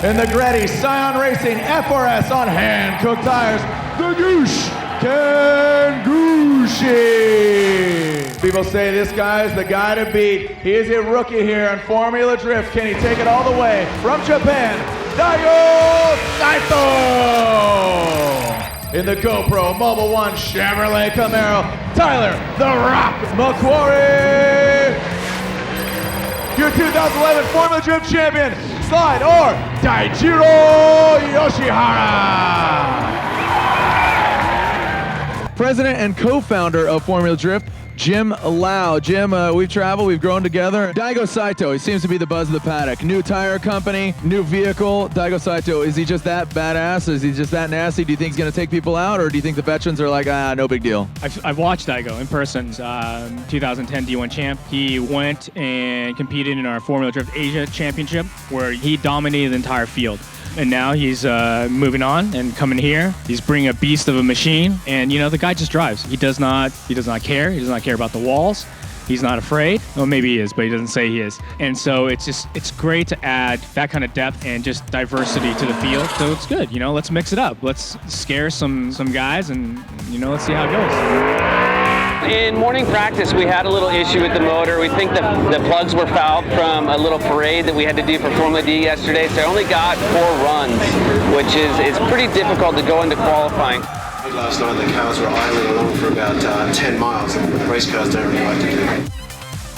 In the Gretty Scion Racing FRS on hand, Cook Tires, the Goosh, Ken Gushi. People say this guy is the guy to beat. He is a rookie here in Formula Drift. Can he take it all the way from Japan? Daigo Saito. In the GoPro Mobile One Chevrolet Camaro, Tyler the Rock McQuarrie. Your 2011 Formula Drift champion, Slide or Dai Yoshihara. President and co-founder of Formula Drift, Jim Lau. Jim, we've traveled, we've grown together. Daigo Saito, he seems to be the buzz of the paddock. New tire company, new vehicle. Daigo Saito, is he just that badass? Is he just that nasty? Do you think he's going to take people out, or do you think the veterans are like, no big deal? I've watched Daigo in person. 2010 D1 champ. He went and competed in our Formula Drift Asia Championship, where he dominated the entire field. And now he's moving on and coming here. He's bringing a beast of a machine, and you know, the guy just drives. He does not care. He does not care about the walls. He's not afraid. Well, maybe he is, but he doesn't say he is. And so it's great to add that kind of depth and just diversity to the field. So it's good. You know, let's mix it up. Let's scare some guys, and you know, let's see how it goes. In morning practice, we had a little issue with the motor. We think the plugs were fouled from a little parade that we had to do for Formula D yesterday, so I only got 4 runs, which is pretty difficult to go into qualifying. Last night the cars were idling along for about 10 miles, and race cars don't really like to do that.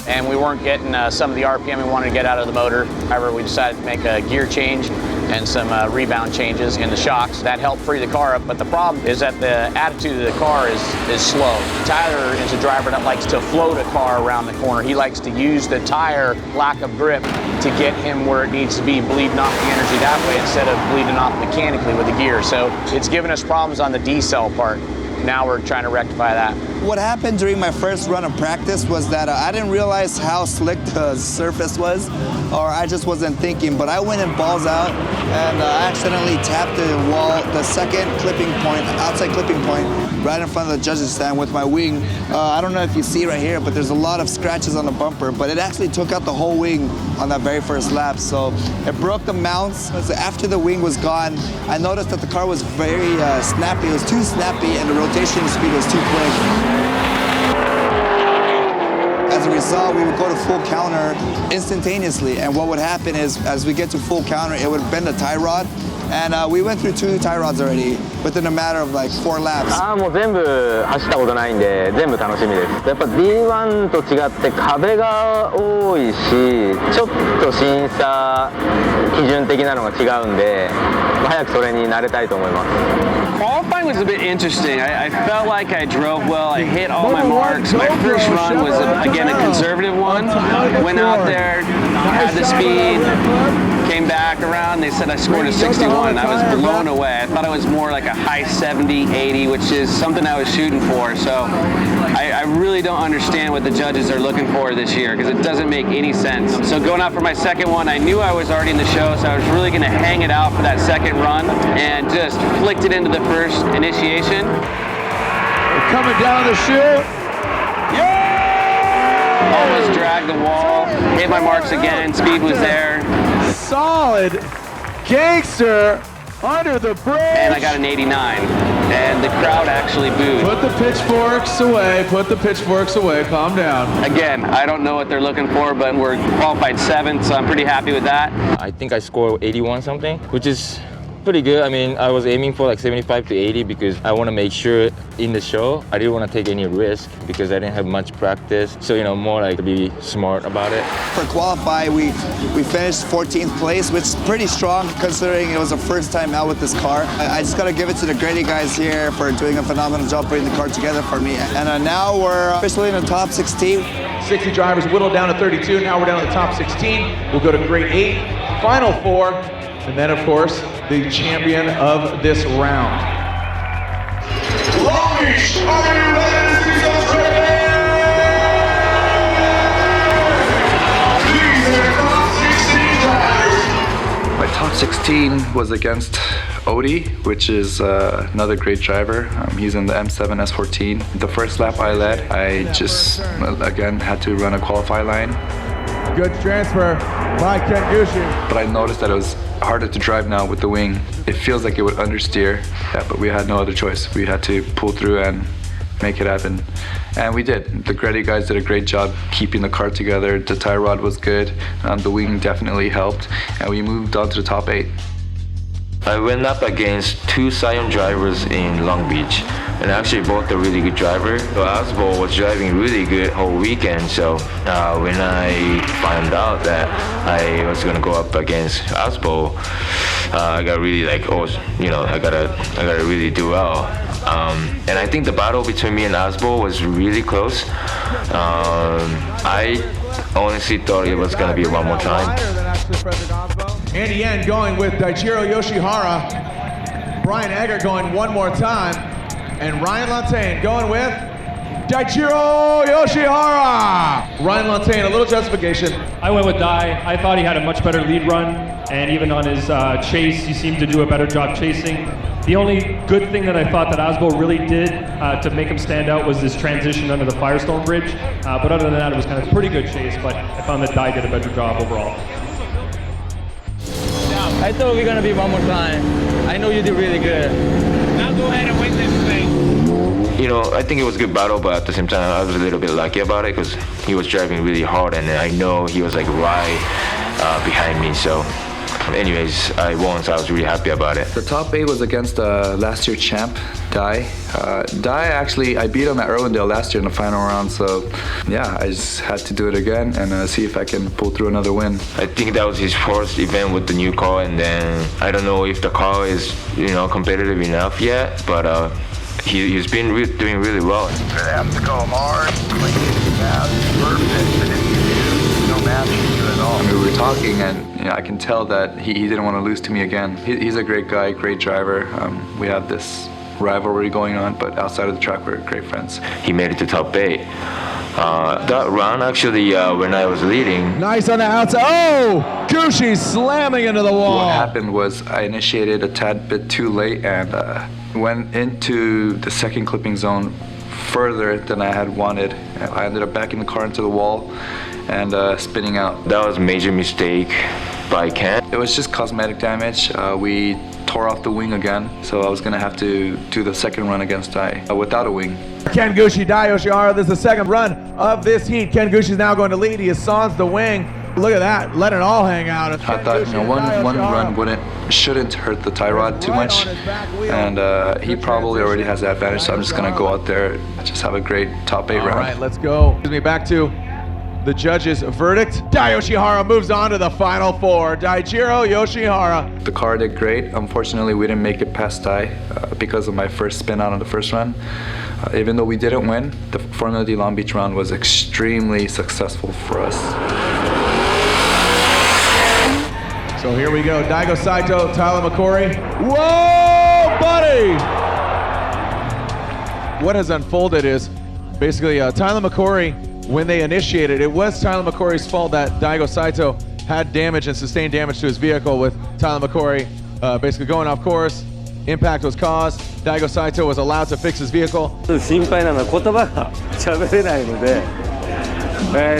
And we weren't getting some of the RPM we wanted to get out of the motor. However, we decided to make a gear change and some rebound changes in the shocks. That helped free the car up, but the problem is that the attitude of the car is slow. Tyler is a driver that likes to float a car around the corner. He likes to use the tire lack of grip to get him where it needs to be, bleeding off the energy that way instead of bleeding off mechanically with the gear. So it's given us problems on the D-cell part. Now we're trying to rectify that. What happened during my first run of practice was that I didn't realize how slick the surface was, or I just wasn't thinking, but I went in balls out and I accidentally tapped the wall, the second clipping point, outside clipping point, right in front of the judges stand with my wing. I don't know if you see right here, but there's a lot of scratches on the bumper, but it actually took out the whole wing on that very first lap. So it broke the mounts. After the wing was gone, I noticed that the car was very snappy. It was too snappy and the rotation speed was too quick. As a result, we would go to full counter instantaneously, and what would happen is, as we get to full counter, it would bend the tie rod, and we went through 2 tie rods already within a matter of like 4 laps. もう全部走ったことないんで全部楽しみです。やっぱ D1 と違って壁が多いし、ちょっと審査基準的なのが違うんで、早くそれに慣れたいと思います。 Qualifying was a bit interesting. I felt like I drove well. I hit all my marks. My first run was, again, a conservative one. Went out there, had the speed, came back around. They said I scored a 61. I was blown away. I thought it was more like a high 70, 80, which is something I was shooting for. So I really don't understand what the judges are looking for this year, because it doesn't make any sense. So going out for my second one, I knew I was already in the show, so I was really going to hang it out for that second run and just flicked it into the first initiation. We're coming down the chute. Yeah! Almost dragged the wall, hit my marks again, speed was there. Solid gangster under the bridge. And I got an 89, and the crowd actually booed. Put the pitchforks away, calm down. Again, I don't know what they're looking for, but we're qualified 7th, so I'm pretty happy with that. I think I scored 81 something, which is pretty good. I mean, I was aiming for like 75 to 80 because I want to make sure in the show I didn't want to take any risk because I didn't have much practice. So, you know, more like to be smart about it. For qualify, we finished 14th place, which is pretty strong considering it was the first time out with this car. I just got to give it to the Grady guys here for doing a phenomenal job putting the car together for me. And now we're officially in the top 16. 60 drivers whittled down to 32. Now we're down to the top 16. We'll go to grade 8, final 4, and then, of course, the champion of this round. Long Beach, are you ready to see some training? These are the top 16 drivers. My top 16 was against Odie, which is another great driver. He's in the M7 S14. The first lap I led, I just, again, had to run a qualify line. Good transfer by Ken Gushi. But I noticed that it was harder to drive now with the wing. It feels like it would understeer, but we had no other choice. We had to pull through and make it happen. And we did. The Grady guys did a great job keeping the car together. The tie rod was good. The wing definitely helped. And we moved on to the top 8. I went up against 2 Scion drivers in Long Beach, and actually both are really good drivers. So Asbo was driving really good whole weekend, so when I found out that I was gonna go up against Asbo, I got really like, oh, you know, I gotta really do well. And I think the battle between me and Asbo was really close. I honestly thought it was gonna be one more time. Andy Yen going with Daigo Yoshihara. Brian Egger going one more time. And Ryan Lantain going with Daigo Yoshihara. Ryan Lantain, a little justification. I went with Dai. I thought he had a much better lead run, and even on his chase, he seemed to do a better job chasing. The only good thing that I thought that Asbo really did to make him stand out was this transition under the Firestone Bridge. But other than that, it was kind of a pretty good chase, but I found that Dai did a better job overall. I thought we were gonna be one more time. I know you did really good. Now go ahead and win this thing. You know, I think it was a good battle, but at the same time, I was a little bit lucky about it because he was driving really hard, and I know he was like right behind me. So, anyways, I won, so I was really happy about it. The top 8 was against last year champ, Dai. Dai, actually, I beat him at Irwindale last year in the final round, so yeah, I just had to do it again and see if I can pull through another win. I think that was his first event with the new car, and then I don't know if the car is, you know, competitive enough yet, but he's been doing really well. It has to go hard, clean, fast, perfect, and no match at all. I mean, we were talking, and you know, I can tell that he didn't want to lose to me again. He's a great guy, great driver. We have this rivalry going on, but outside of the track, we're great friends. He made it to top 8. That run, actually, when I was leading. Nice on the outside. Oh! Gushi slamming into the wall. What happened was I initiated a tad bit too late and went into the second clipping zone further than I had wanted. I ended up backing the car into the wall and spinning out. That was a major mistake by Ken. It was just cosmetic damage. We tore off the wing again, so I was gonna have to do the second run against Dai without a wing. Ken Gushi, Dai Yoshihara, this is the second run of this heat. Ken Gushi is now going to lead. He sans the wing. Look at that, let it all hang out. I thought, you know, one run shouldn't hurt the tie rod too much, and he probably already has the advantage, so I'm just gonna go out there and just have a great top 8 round. All right, let's go. Gives me back to the judges' verdict. Dai Yoshihara moves on to the final 4. Daigo Yoshihara. The car did great. Unfortunately, we didn't make it past Dai because of my first spin out on the first run. Even though we didn't win, the Formula D Long Beach round was extremely successful for us. So here we go. Daigo Saito, Tyler McQuarrie. Whoa, buddy! What has unfolded is basically Tyler McQuarrie, when they initiated, it was Tyler McQuarrie's fault that Daigo Saito had damage and sustained damage to his vehicle with Tyler McQuarrie basically going off course. Impact was caused. Daigo Saito was allowed to fix his vehicle. 心配なのは言葉が喋れないので、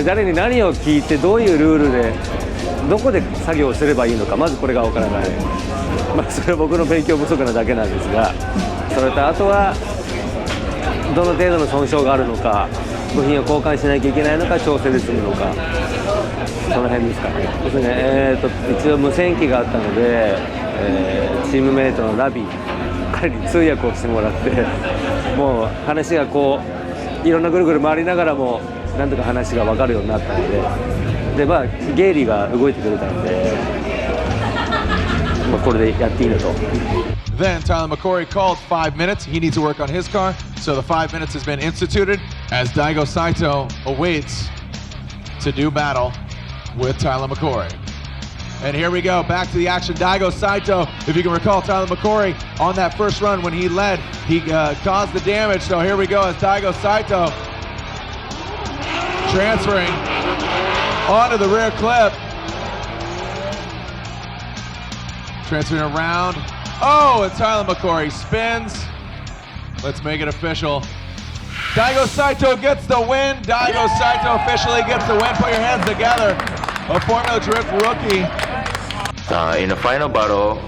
誰に何を聞いてどういうルールでどこで作業をすればいいのかまずこれがわからない。それは僕の勉強不足なだけなんですが、それとあとはどの程度の損傷があるのか、部品を交換しなきゃいけないのか調整で済むのか、その辺ですかね。ですね。一応無線機があったので。チームメイトのラビ彼に通訳をしてもらってもう話がこういろんなぐるぐる回りながらもなんとか話が分かるようになったので、まあゲイリーが動いてくれたので、まあこれでやっていいのと。Then Tyler McQuarrie called 5 minutes. He needs to work on his car, so the 5 minutes has been instituted as Daigo Saito awaits to do battle with Tyler McQuarrie. And here we go, back to the action. Daigo Saito, if you can recall, Tyler McQuarrie on that first run when he led, he caused the damage. So here we go as Daigo Saito transferring onto the rear clip. Transferring around. Oh, and Tyler McQuarrie spins. Let's make it official. Daigo Saito gets the win. Daigo Saito officially gets the win. Put your hands together. A Formula Drift rookie. In the final battle,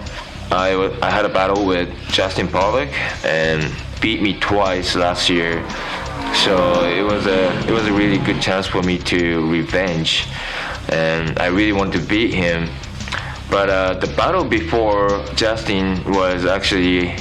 I had a battle with Justin Pollock and beat me twice last year. So it was a really good chance for me to revenge, and I really wanted to beat him. But the battle before Justin was actually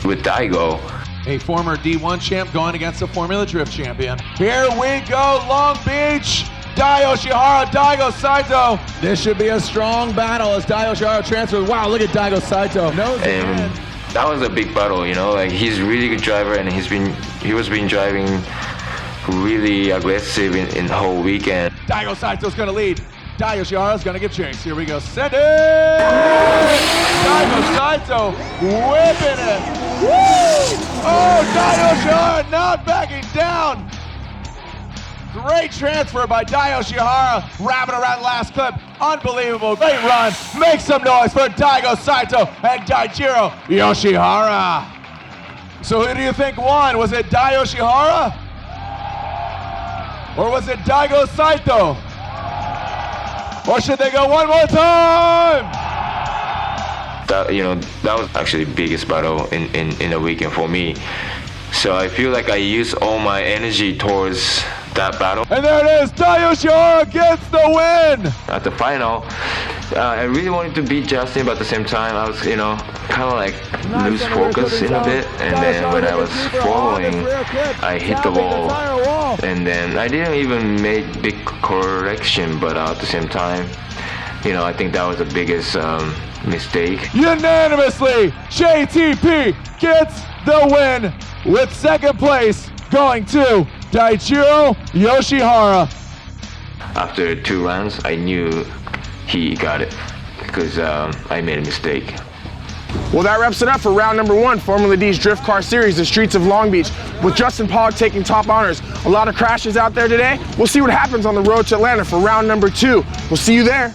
with Daigo. A former D1 champ going against a Formula Drift champion. Here we go, Long Beach. Dai Yoshihara, Daigo Saito. This should be a strong battle as Dai Yoshihara transfers. Wow, look at Daigo Saito. And that was a big battle, you know. Like he's a really good driver, and he was driving really aggressive in the whole weekend. Daigo Saito's gonna lead. Dai Yoshihara's gonna get chased. Here we go. Send it! Daigo Saito whipping it. Woo! Oh, Dai Yoshihara not backing down. Great transfer by Dai Yoshihara, wrapping around the last clip. Unbelievable, great run. Make some noise for Daigo Saito and Daijiro Yoshihara. So who do you think won? Was it Dai Yoshihara? Or was it Daigo Saito? Or should they go one more time? That was actually the biggest battle in the weekend for me. So I feel like I used all my energy towards that battle. And there it is, Dai Yoshihara gets the win! At the final, I really wanted to beat Justin, but at the same time, I was, kind of like lose focus in a bit. And then when I was following, I hit the wall. And then I didn't even make big correction, but at the same time, I think that was the biggest mistake. Unanimously, JTP gets the win with second place going to Daijiro Yoshihara. After 2 rounds, I knew he got it because I made a mistake. Well, that wraps it up for round number 1, Formula D's Drift Car Series, the streets of Long Beach, with Justin Pollock taking top honors. A lot of crashes out there today. We'll see what happens on the road to Atlanta for round number 2. We'll see you there.